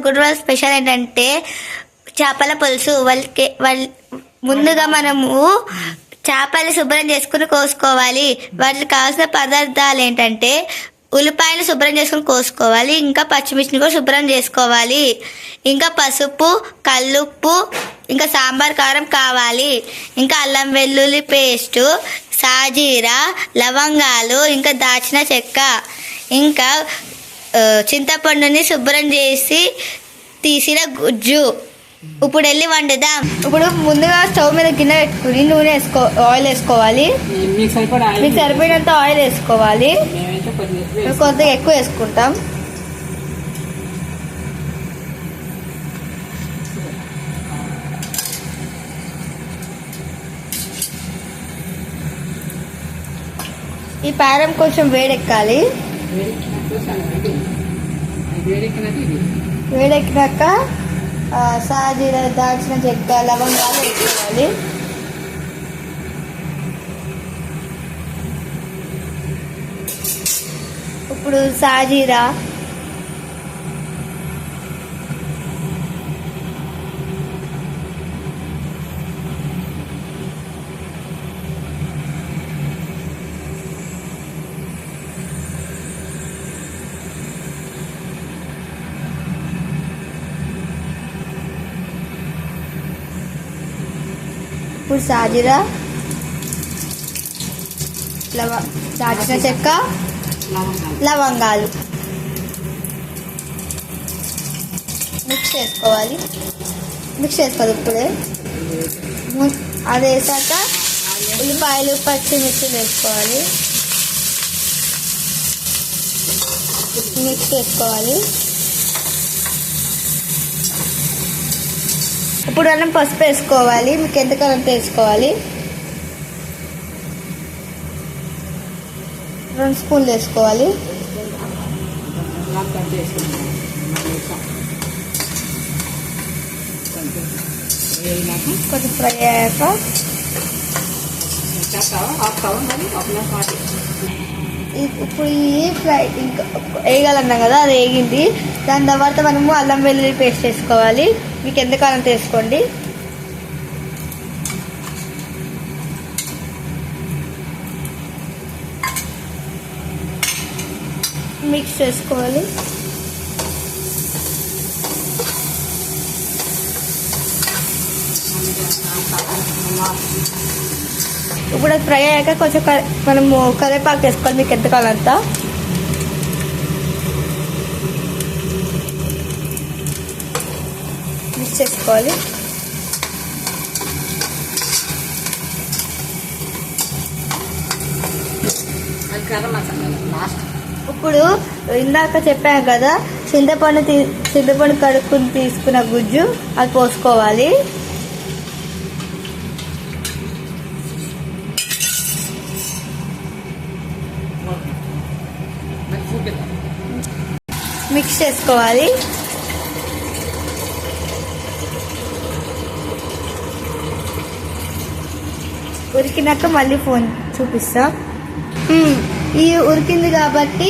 గురువారం స్పెషల్ ఏంటంటే చేపల పులుసు. ముందుగా మనము చేపలు శుభ్రం చేసుకుని కోసుకోవాలి. వాటికి కావాల్సిన పదార్థాలు ఏంటంటే ఉల్లిపాయలు శుభ్రం చేసుకుని కోసుకోవాలి, ఇంకా పచ్చిమిర్చిని కూడా శుభ్రం చేసుకోవాలి, ఇంకా పసుపు, కల్లుప్పు, ఇంకా సాంబార్ కారం కావాలి, ఇంకా అల్లం వెల్లుల్లి పేస్టు, సాజీరా, లవంగాలు, ఇంకా దాచిన చెక్క, ఇంకా చింతపండుని శుభ్రం చేసి తీసిన గుజ్జు. ఇప్పుడు వెళ్ళి వండుదాం. ఇప్పుడు ముందుగా స్టవ్ మీద గిన్నె పెట్టుకుని నూనె ఆయిల్ వేసుకోవాలి. మీకు సరిపోయినంత ఆయిల్ వేసుకోవాలి. కొద్దిగా ఎక్కువ వేసుకుంటాం. ఈ పారం కొంచెం వేడెక్కాలి. వేడెక్కినాక సాజీరా, దాల్చిన చెక్క, లవంగాలు వేసుకోవాలి. ఇప్పుడు సాజీరా, ఇప్పుడు సాజీరా, దాల్చిన చెక్క, లవంగాలు మిక్స్ చేసుకోవాలి. ఇప్పుడే అది వేసాక ఉల్లిపాయలు, పచ్చిమిర్చి వేసుకోవాలి. మిక్స్ చేసుకోవాలి. ఇప్పుడు అన్నం పసుపు వేసుకోవాలి. మీకు ఎంత కావాలంటే వేసుకోవాలి. 2 స్పూన్లు వేసుకోవాలి. కొంచెం ఫ్రై అయ్యాక ఇప్పుడు ఈ ఫ్రై ఇంకా వేయగలన్నాం కదా, అది వేగింది. దాని తర్వాత మనము అల్లం వెల్లుల్లి పేస్ట్ వేసుకోవాలి. మీకు ఎంత కావాలంటే వేసుకోండి. మిక్స్ చేసుకోవాలి. ఇప్పుడు అది ఫ్రై అయ్యాక కొంచెం మనము కరివేపాకు వేసుకోవాలి. మీకు ఎంత కావాలంతా మిక్స్ చేసుకోవాలి. ఇప్పుడు ఇందాక చెప్పాను కదా, చింతపండు కడుక్కుని తీసుకున్న గుజ్జు అది పోసుకోవాలి. మిక్స్ చేసుకోవాలి. ఉడికినాక మళ్ళీ ఫోన్ చూపిస్తా. ఈ ఉడికింది కాబట్టి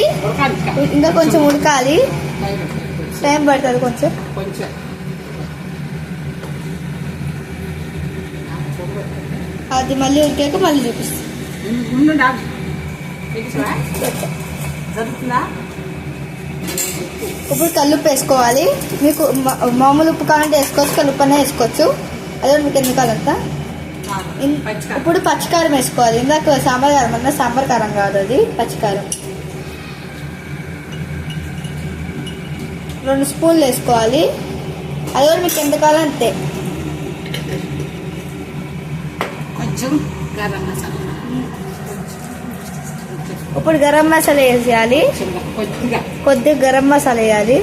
ఇంకా కొంచెం ఉడకాలి, టైం పడుతుంది కొంచెం. అది మళ్ళీ ఉడికాక మళ్ళీ చూపిస్తా. ఇప్పుడు కల్లుప్పు వేసుకోవాలి. మీకు మామూలు ఉప్పు కావాలంటే వేసుకోవచ్చు, కల్లుప్పు అనే వేసుకోవచ్చు. అదే మీకు ఎందుకు కావాలంతా. ఇప్పుడు పచ్చికారం వేసుకోవాలి. ఇందాక సాంబార్ కారం అన్నా, సాంబార్ కారం కాదు అది, పచ్చికారం 2 స్పూన్లు వేసుకోవాలి. అది కూడా మీకు ఎంత కావాలంటే. ఇప్పుడు గరం మసాలా వేసేయాలి. కొద్దిగా గరం మసాలా వేయాలి.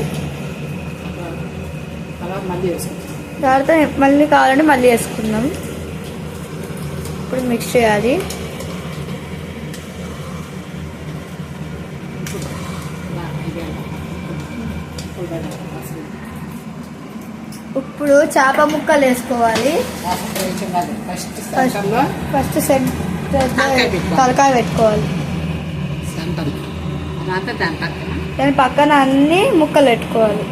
తర్వాత మళ్ళీ కావాలంటే మళ్ళీ వేసుకుందాం. ఇప్పుడు మిక్స్ చేయాలి. ఇప్పుడు చేప ముక్కలు వేసుకోవాలి. ఫస్ట్ తలకాయ పెట్టుకోవాలి. దాని పక్కన అన్ని ముక్కలు పెట్టుకోవాలి.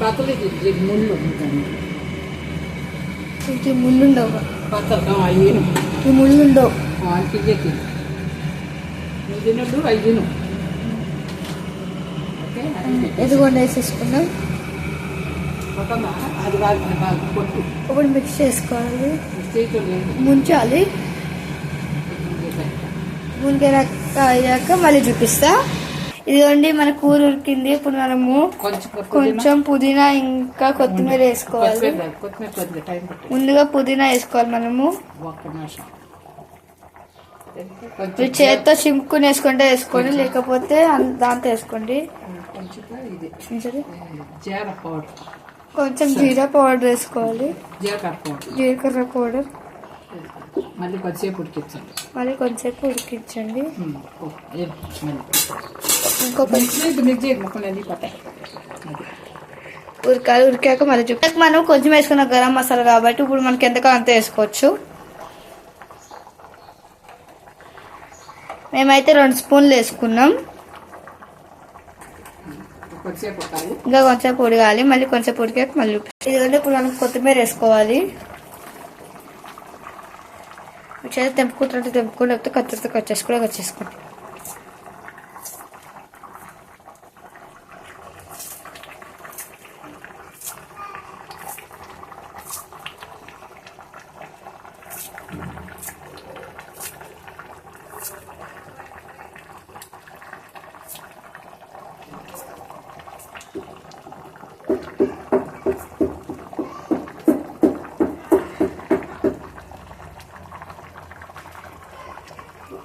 పాతలు ఇది ముళ్ళు ఉంటుంది. ఇది ముళ్ళుండవు, పాతలు అయ్యేను ఈ ముళ్ళుండవు. వాళ్ళకి నువ్వు తినట్టు అవి తిను. ఓకే ఎదుగుండా వేసేసుకున్నాం. అది బాగా కొట్టు. ఇప్పుడు మిక్స్ చేసుకోవాలి, చేయలేదు ముంచాలి. మునిగాక అయ్యాక మళ్ళీ చూపిస్తా. ఇదిగోండి మన కూర ఉడికింది. ఇప్పుడు మనము కొంచెం పుదీనా ఇంకా కొత్తిమీర వేసుకోవాలి. ముందుగా పుదీనా వేసుకోవాలి మనము. చేత్తో చింపుకుని వేసుకుంటే వేసుకోండి, లేకపోతే దాంతో వేసుకోండి. కొంచెం జీరా పౌడర్ వేసుకోవాలి, జీలకర్ర పౌడర్. మళ్ళీ కొద్దిసేపు ఉడికించండి. ఉడికాక మళ్ళీ చూపు. మనం కొంచెం వేసుకున్న గరం మసాలా కాబట్టి ఇప్పుడు మనకి ఎంతగా అంత వేసుకోవచ్చు. మేమైతే 2 స్పూన్లు వేసుకున్నాం. ఇంకా కొంచెం ఉడకాలి, మళ్ళీ కొంచెం ఉడికాక మళ్ళీ ఇదిగోండి. ఇప్పుడు మనం కొత్తిమీర వేసుకోవాలి. చేతి తెంపుకుంటుంటే తెంపుకొని, లేకపోతే కత్తిరితో వచ్చేసుకోండి.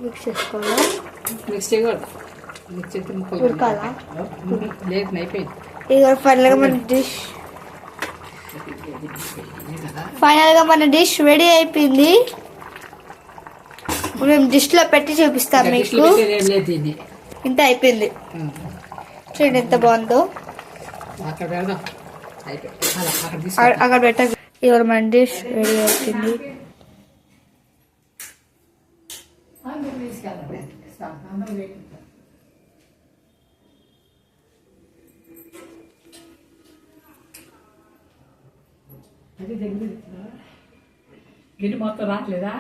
మిక్స్ చేసుకోవాలా? మిక్స్ చేయకూడదు, మిక్స్ చేస్తే ముక్కలు ఉడకాలా? లేదు, అయిపోయింది. ఇక ఫైనల్గా మన డిష్ రెడీ అయిపోయింది. ఇప్పుడు మేము డిష్లో పెట్టి చూపిస్తాం మీకు. ఇంత అయిపోయింది, చూడండి ఎంత బాగుందో. అక్కడ పెట్ట. ఇవాళ మన డిష్ రెడీ అయిపోయింది. గిన్నె మొత్తం రావట్లేదా?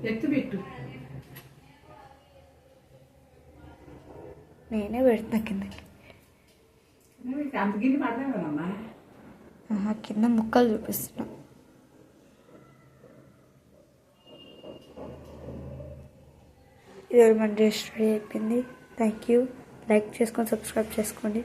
ఎత్తు పెట్టు. నేనే పెడుతున్నా కిందకి. అంత గిన్నె పడలేదమ్మా. కింద ముక్కలు చూపిస్తున్నా. ఇది మన డిష్ రెడీ అయిపోయింది. Thank you. లైక్ చేసుకొని సబ్స్క్రైబ్ చేసుకోండి.